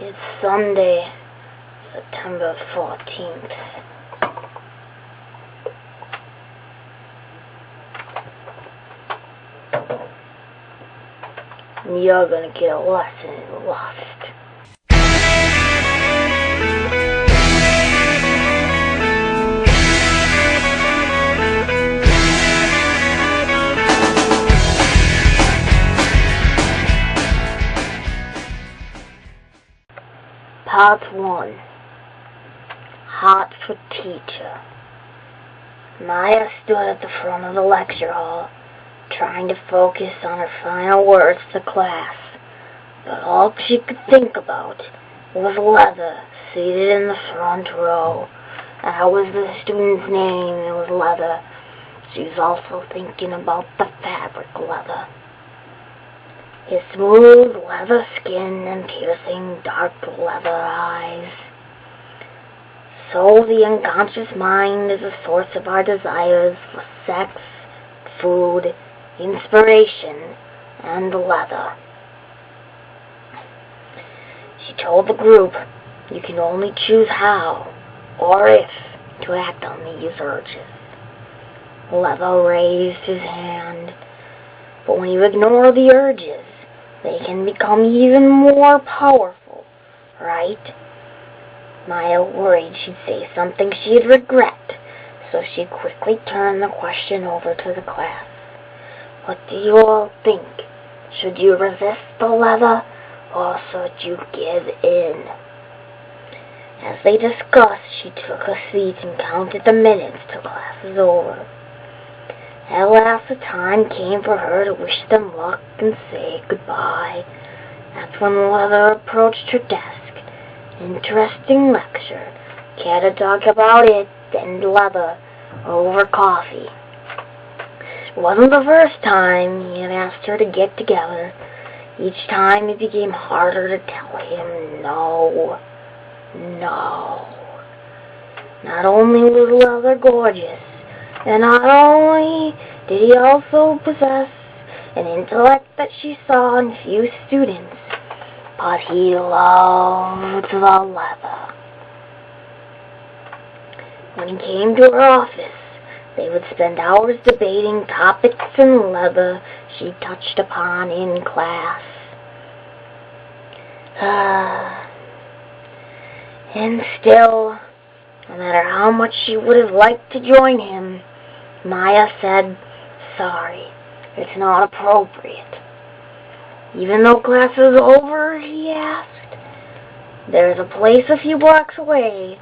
It's Sunday, September 14th. And you're gonna get a lesson in lust. Part 1. Hot for Teacher. Maya stood at the front of the lecture hall, trying to focus on her final words to class, but all she could think about was Leather, seated in the front row. That was the student's name. It was Leather. She was also thinking about the fabric Leather. His smooth leather skin and piercing dark leather eyes. So the unconscious mind is the source of our desires for sex, food, inspiration, and leather. She told the group, you can only choose how, or if, to act on these urges. Leather raised his hand. But when you ignore the urges, they can become even more powerful, right? Maya worried she'd say something she'd regret, so she quickly turned the question over to the class. What do you all think? Should you resist the leather, or should you give in? As they discussed, she took a seat and counted the minutes till class was over. At last the time came for her to wish them luck and say goodbye. That's when Leather approached her desk. Interesting lecture. Care to talk about it and Leather over coffee. It wasn't the first time he had asked her to get together. Each time it became harder to tell him no. Not only was Leather gorgeous, and not only did he also possess an intellect that she saw in few students, but he loved the leather. When he came to her office, they would spend hours debating topics in leather she touched upon in class. And still, no matter how much she would have liked to join him, Maya said, sorry, it's not appropriate. Even though class is over, he asked. There's a place a few blocks away.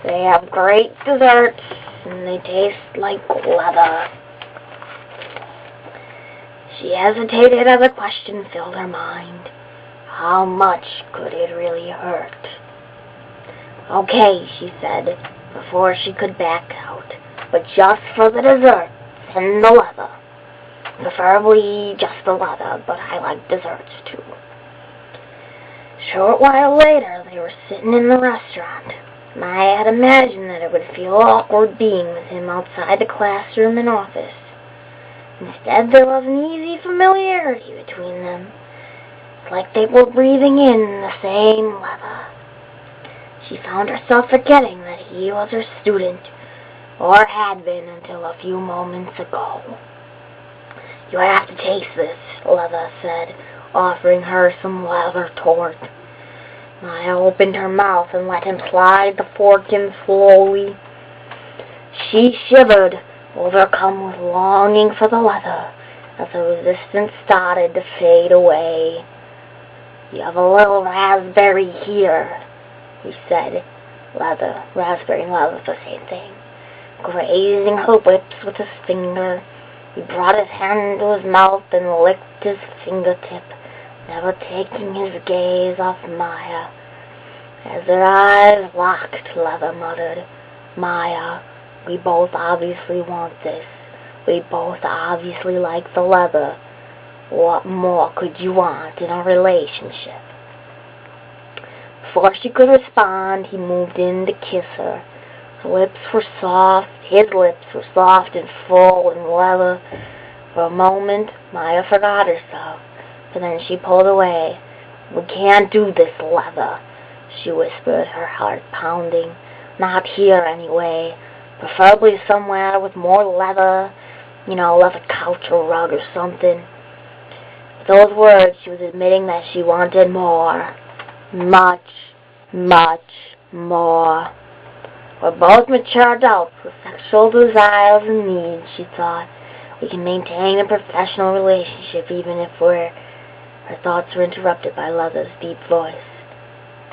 They have great desserts, and they taste like leather. She hesitated as a question filled her mind. How much could it really hurt? Okay, she said, before she could back out, but just for the desserts and the leather. Preferably just the leather, but I like desserts too. A short while later, they were sitting in the restaurant. Maya had imagined that it would feel awkward being with him outside the classroom and office. Instead, there was an easy familiarity between them. It's like they were breathing in the same leather. She found herself forgetting that he was her student, or had been until a few moments ago. You have to taste this, Leather said, offering her some leather tort. Maya opened her mouth and let him slide the fork in slowly. She shivered, overcome with longing for the leather, as the resistance started to fade away. You have a little raspberry here, he said. Raspberry and leather, the same thing. Grazing her lips with his finger, he brought his hand to his mouth and licked his fingertip, never taking his gaze off Maya. As their eyes locked, Leather muttered, Maya, we both obviously want this. We both obviously like the leather. What more could you want in a relationship? Before she could respond, he moved in to kiss her. His lips were soft and full and leather. For a moment, Maya forgot herself, but then she pulled away. We can't do this, Leather. she whispered, her heart pounding. "Not here, anyway. Preferably somewhere with more leather, leather couch or rug or something." With those words, she was admitting that she wanted more. Much, much more. "We're both mature adults with sexual desires and needs," she thought. "We can maintain a professional relationship even if Her thoughts were interrupted by Leather's deep voice.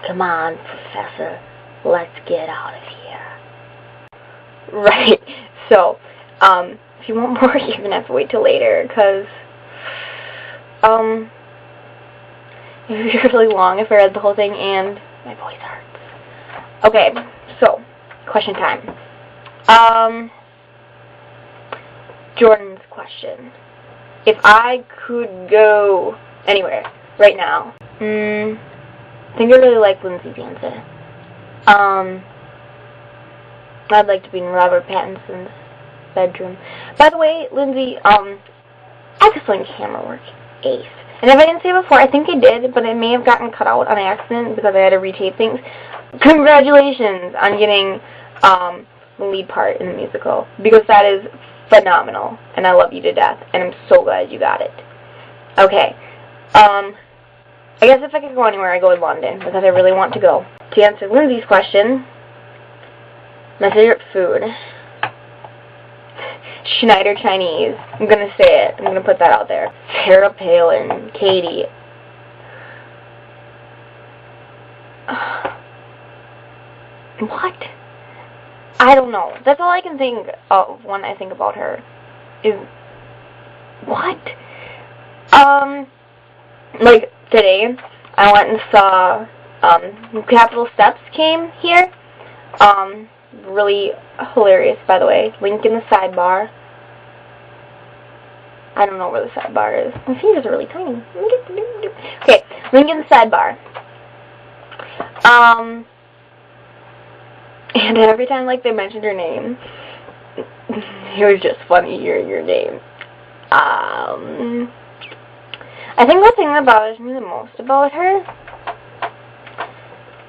"Come on, Professor. Let's get out of here." Right. So, if you want more, you're going to have to wait till later, because, it would be really long if I read the whole thing, and my voice hurts. Okay, so, question time. Jordan's question. If I could go anywhere right now, I think I really like Lindsay's answer. I'd like to be in Robert Pattinson's bedroom. By the way, Lindsay, excellent camera work. Ace. And if I didn't say it before, I think I did, but it may have gotten cut out on accident because I had to retape things. Congratulations on getting the lead part in the musical, because that is phenomenal, and I love you to death, and I'm so glad you got it. Okay, I guess if I could go anywhere, I go to London, because I really want to go. To answer Lindsay's question, my favorite food, Schneider Chinese. I'm going to say it. I'm going to put that out there. Sarah Palin, Katie. What? I don't know. That's all I can think of when I think about her. Is what? Like today, I went and saw Capitol Steps came here. Really hilarious, by the way. Link in the sidebar. I don't know where the sidebar is. My fingers are really tiny. Okay, link in the sidebar. And every time, like, they mentioned her name, it was just funny hearing your name. I think the thing that bothers me the most about her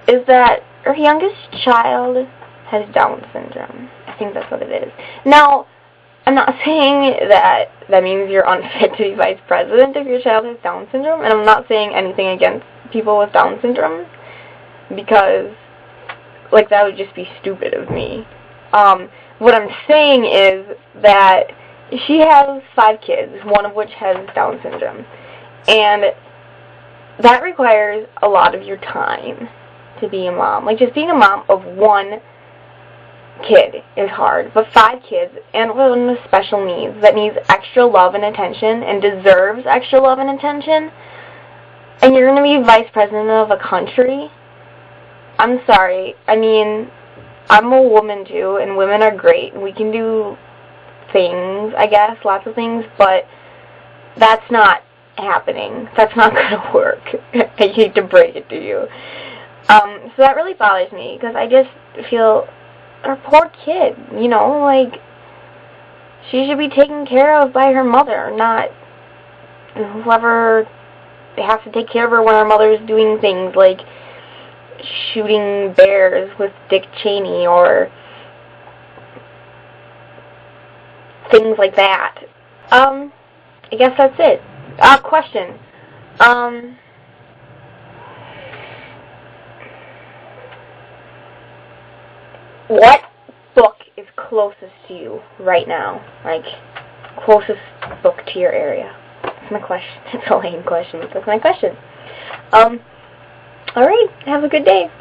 is that her youngest child has Down syndrome. I think that's what it is. Now, I'm not saying that that means you're unfit to be vice president if your child has Down syndrome, and I'm not saying anything against people with Down syndrome, because, like, that would just be stupid of me. What I'm saying is that she has 5 kids, one of which has Down syndrome, and that requires a lot of your time to be a mom. Like, just being a mom of 1 kid is hard, but 5 kids, and one with special needs, that needs extra love and attention, and deserves extra love and attention, and you're going to be vice president of a country? I'm sorry. I mean, I'm a woman too, and women are great, and we can do things, I guess, lots of things, but that's not happening. That's not going to work. I hate to break it to you. So that really bothers me, because I just feel, her poor kid, you know, like, she should be taken care of by her mother, not whoever has to take care of her when her mother's doing things like shooting bears with Dick Cheney or things like that. I guess that's it. Question. What book is closest to you right now? Like, closest book to your area? That's my question. It's a lame question, but that's my question. Alright, have a good day.